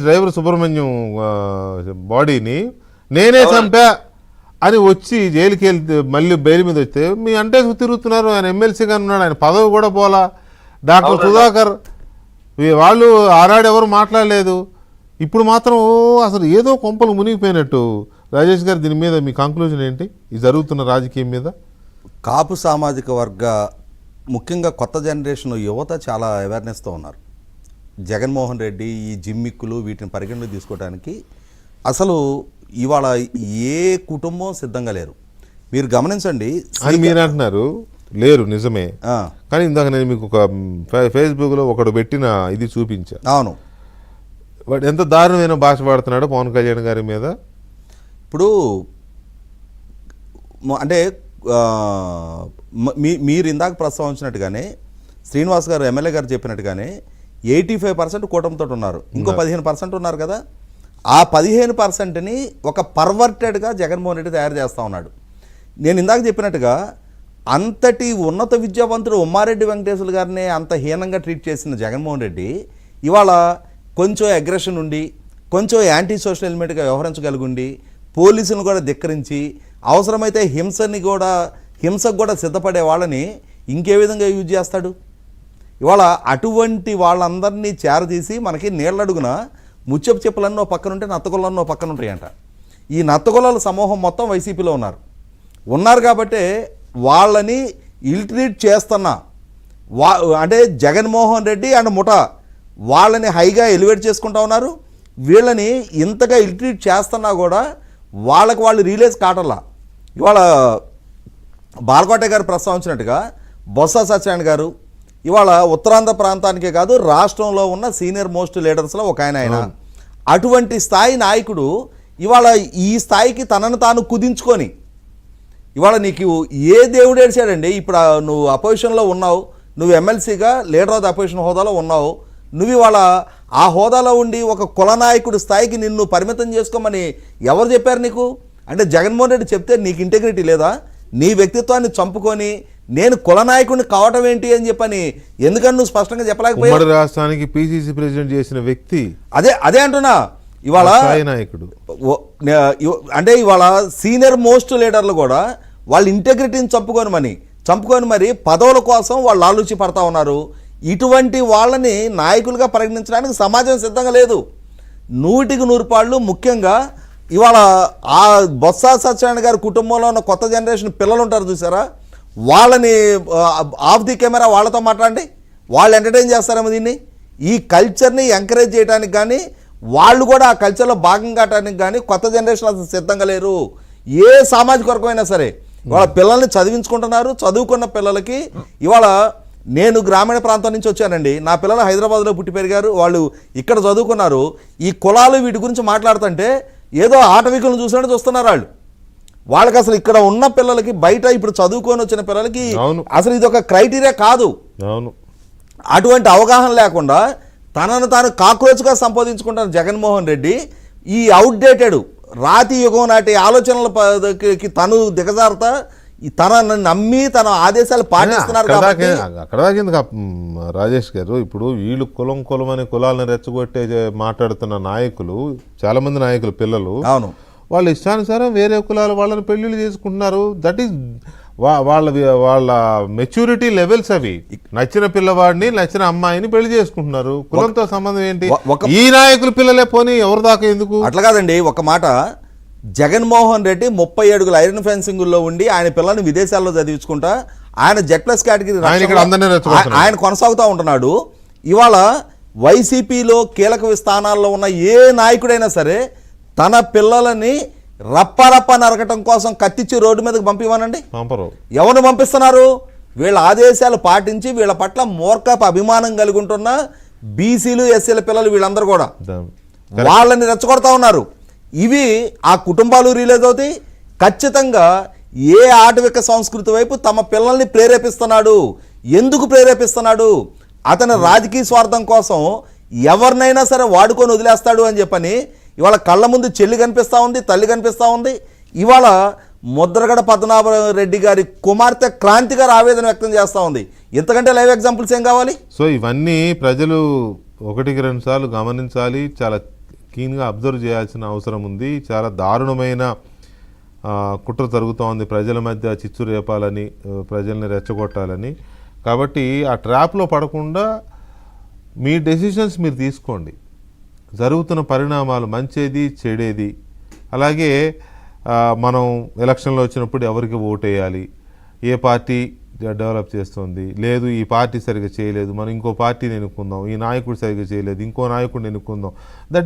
Driver Subrahmanyam బాడీని నేనే చంపా అని వచ్చి జైలుకి వెళ్తే మళ్ళీ బెయిల్ మీద వస్తే మీ అంటే తిరుగుతున్నారు. ఆయన ఎమ్మెల్సీగా ఉన్నాడు, ఆయన పదవి కూడా పోలా. డాక్టర్ సుధాకర్ వాళ్ళు ఆనాడు ఎవరు మాట్లాడలేదు. ఇప్పుడు మాత్రం అసలు ఏదో కొంపలు మునిగిపోయినట్టు. రాజేష్ గారు, దీని మీద మీ కంక్లూజన్ ఏంటి ఈ జరుగుతున్న రాజకీయం మీద? కాపు సామాజిక వర్గ ముఖ్యంగా కొత్త జనరేషన్ యువత చాలా అవేర్నెస్తో ఉన్నారు. జగన్మోహన్ రెడ్డి ఈ జిమ్మిక్కులు వీటిని పరిగణలోకి తీసుకోవడానికి అసలు ఇవాళ ఏ కుటుంబం సిద్ధంగా లేరు. మీరు గమనించండి అని మీరు అంటున్నారు. లేరు, నిజమే. కానీ ఇందాక నేను మీకు ఒక ఫేస్బుక్లో ఒకడు పెట్టిన ఇది చూపించా. అవును, వాడు ఎంత దారుణమైన భాష వాడుతున్నాడో పవన్ కళ్యాణ్ గారి మీద. ఇప్పుడు అంటే మీరు ఇందాక ప్రస్తావించినట్టుగానే శ్రీనివాస్ గారు ఎమ్మెల్యే గారు చెప్పినట్టుగానే 85% కూటమితో ఉన్నారు, ఇంకో 15% ఉన్నారు కదా. ఆ 15%ని ఒక పర్వర్టెడ్గా జగన్మోహన్ రెడ్డి తయారు చేస్తూ ఉన్నాడు. నేను ఇందాక చెప్పినట్టుగా అంతటి ఉన్నత విద్యావంతుడు ఉమ్మారెడ్డి వెంకటేశ్వర గారిని అంత హీనంగా ట్రీట్ చేసిన జగన్మోహన్ రెడ్డి ఇవాళ కొంచెం అగ్రెషన్ ఉండి, కొంచెం యాంటీ సోషల్ ఎలిమెంట్గా వ్యవహరించగలిగి, పోలీసులను కూడా ధిక్కరించి, అవసరమైతే హింసకు కూడా సిద్ధపడే వాళ్ళని ఇంకే విధంగా యూజ్ చేస్తాడు. ఇవాళ అటువంటి వాళ్ళందరినీ చేరదీసి మనకి నీళ్ళడుగున ముచ్చపు చెప్పులన్నో పక్కన ఉంటే నత్తగొల్లన్నో పక్కన ఉంటాయంట. ఈ నత్తగొల్లల సమూహం మొత్తం వైసీపీలో ఉన్నారు కాబట్టి వాళ్ళని ఇల్ట్రీట్ చేస్తున్నా అంటే జగన్మోహన్ రెడ్డి అండ్ ముఠా వాళ్ళని హైగా ఎలివేట్ చేసుకుంటా ఉన్నారు. వీళ్ళని ఇంతగా ఇల్ట్రీట్ చేస్తున్నా కూడా వాళ్ళకి వాళ్ళు రియలైజ్ కావట్లా. ఇవాళ బాలకోట గారు ప్రస్తావించినట్టుగా బొత్స సత్యనారాయణ గారు ఇవాళ ఉత్తరాంధ్ర ప్రాంతానికే కాదు రాష్ట్రంలో ఉన్న సీనియర్ మోస్ట్ లీడర్స్లో ఒక ఆయన. అటువంటి స్థాయి నాయకుడు ఇవాళ ఈ స్థాయికి తనను తాను కుదించుకొని ఇవాళ నీకు ఏ దేవుడు ఏడ్చాడండి? ఇప్పుడు నువ్వు అపోజిషన్లో ఉన్నావు, నువ్వు ఎమ్మెల్సీగా లీడర్ ఆఫ్ ద అపోజిషన్ హోదాలో ఉన్నావు. నువ్వు ఇవాళ ఆ హోదాలో ఉండి ఒక కుల నాయకుడి స్థాయికి నిన్ను పరిమితం చేసుకోమని ఎవరు చెప్పారు నీకు? అంటే జగన్మోహన్ రెడ్డి చెప్తే నీకు ఇంటెగ్రిటీ లేదా? నీ వ్యక్తిత్వాన్ని చంపుకొని నేను కుల నాయకుడిని కావటం ఏంటి అని చెప్పని ఎందుకని నువ్వు స్పష్టంగా చెప్పలేకపోయావు? రాష్ట్రానికి పిసిసి ప్రెసిడెంట్ చేసిన వ్యక్తి అదే అంటున్నా. ఇవాళ నాయకుడు అంటే ఇవాళ సీనియర్ మోస్ట్ లీడర్లు కూడా వాళ్ళ ఇంటెగ్రిటీని చంపుకొని మరి పదవుల కోసం వాళ్ళు ఆలోచి పడతా ఉన్నారు. ఇటువంటి వాళ్ళని నాయకులుగా పరిగణించడానికి సమాజం సిద్ధంగా లేదు. 100% ముఖ్యంగా ఇవాళ ఆ బొత్స సత్యనారాయణ గారి కుటుంబంలో ఉన్న కొత్త జనరేషన్ పిల్లలు ఉంటారు చూసారా, వాళ్ళని ఆఫ్ ది కెమెరా వాళ్ళతో మాట్లాడండి, వాళ్ళు ఎంటర్టైన్ చేస్తారేమో దీన్ని. ఈ కల్చర్ని ఎంకరేజ్ చేయడానికి కానీ వాళ్ళు కూడా ఆ కల్చర్లో భాగం కావడానికి కానీ కొత్త జనరేషన్ అసలు సిద్ధంగా లేరు. ఏ సామాజిక వర్గమైనా సరే వాళ్ళ పిల్లల్ని చదివించుకుంటున్నారు. చదువుకున్న పిల్లలకి ఇవాళ నేను గ్రామీణ ప్రాంతం నుంచి వచ్చానండి, నా పిల్లలు హైదరాబాద్లో పుట్టి పెరిగారు, వాళ్ళు ఇక్కడ చదువుకున్నారు. ఈ కులాలు వీటి గురించి మాట్లాడుతుంటే ఏదో ఆటవికులను చూసినట్టు చూస్తున్నారు వాళ్ళకి అసలు ఇక్కడ ఉన్న పిల్లలకి బయట ఇప్పుడు చదువుకొని వచ్చిన పిల్లలకి అసలు ఇది ఒక క్రైటీరియా కాదు. అటువంటి అవగాహన లేకుండా తనను తాను కాక్రోచ్గా సంపాదించుకుంటున్న జగన్మోహన్ రెడ్డి ఈ అవుట్డేటెడ్ రాతి యుగం నాటి ఆలోచనలకి తను దిగజారుతా తనను నమ్మి తన ఆదేశాలు పాటిస్తున్నారు. అక్కడ రాజేష్ గారు, ఇప్పుడు వీళ్ళు కులం అనే కులాలను రెచ్చగొట్టే మాట్లాడుతున్న నాయకులు చాలా మంది నాయకులు పిల్లలు అవును వాళ్ళ ఇష్టానుసారం వేరే కులాలు వాళ్ళని పెళ్లిళ్ళు చేసుకుంటున్నారు. దట్ ఈస్ వాళ్ళ మెచ్యూరిటీ లెవెల్స్ అవి. నచ్చిన పిల్లవాడిని నచ్చిన అమ్మాయిని పెళ్లి చేసుకుంటున్నారు. కులంతో సంబంధం ఏంటి? ఈ నాయకుల పిల్లలే పోనీ ఎవరి దాకా ఎందుకు? అట్లా కాదండి. ఒక మాట, జగన్మోహన్ రెడ్డి 30 అడుగుల ఐరన్ ఫెన్సింగ్లో ఉండి ఆయన పిల్లల్ని విదేశాల్లో చదివించుకుంటా ఆయన Z+ కేటగిరీ ఆయన కొనసాగుతూ ఉంటున్నాడు. ఇవాళ వైసీపీలో కీలక స్థానాల్లో ఉన్న ఏ నాయకుడైనా సరే తన పిల్లలని రప్ప నరకటం కోసం కత్తిచ్చి రోడ్డు మీదకి పంపివ్వనండి. ఎవరిని పంపిస్తున్నారు? వీళ్ళ ఆదేశాలు పాటించి వీళ్ళ పట్ల మూర్ఖపు అభిమానం కలిగి ఉంటున్న బీసీలు ఎస్సీల పిల్లలు వీళ్ళందరూ కూడా వాళ్ళని రెచ్చగొడతా ఉన్నారు. ఇవి ఆ కుటుంబాలు రిలీజ్ అవుతాయి. ఖచ్చితంగా ఏ ఆటవిక సంస్కృతి వైపు తమ పిల్లల్ని ప్రేరేపిస్తున్నాడు? ఎందుకు ప్రేరేపిస్తున్నాడు? అతని రాజకీయ స్వార్థం కోసం ఎవరినైనా సరే వాడుకొని వదిలేస్తాడు అని చెప్పని ఇవాళ కళ్ళ ముందు చెల్లి కనిపిస్తూ ఉంది, తల్లి కనిపిస్తూ ఉంది. ఇవాళ ముద్రగడ పద్మనాభరెడ్డి గారి కుమార్తె క్రాంతి గారు ఆవేదన వ్యక్తం చేస్తూ ఉంది. ఇంతకంటే లైవ్ ఎగ్జాంపుల్స్ ఏం కావాలి? సో ఇవన్నీ ప్రజలు ఒకటికి రెండు సార్లు గమనించాలి, చాలా కీన్గా అబ్జర్వ్ చేయాల్సిన అవసరం ఉంది. చాలా దారుణమైన కుట్ర జరుగుతోంది ప్రజల మధ్య చిచ్చు రేపాలని, ప్రజల్ని రెచ్చగొట్టాలని. కాబట్టి ఆ ట్రాప్లో పడకుండా మీ డెసిషన్స్ మీరు తీసుకోండి. జరుగుతున్న పరిణామాలు మంచేది చెడేది, అలాగే మనం ఎలక్షన్లో వచ్చినప్పుడు ఎవరికి ఓటేయాలి, ఏ పార్టీ డెవలప్ చేస్తుంది, లేదు ఈ పార్టీ సరిగ్గా చేయలేదు మనం ఇంకో పార్టీని ఎన్నుకుందాం, ఈ నాయకుడు సరిగ్గా చేయలేదు ఇంకో నాయకుడిని ఎన్నుకుందాం. దట్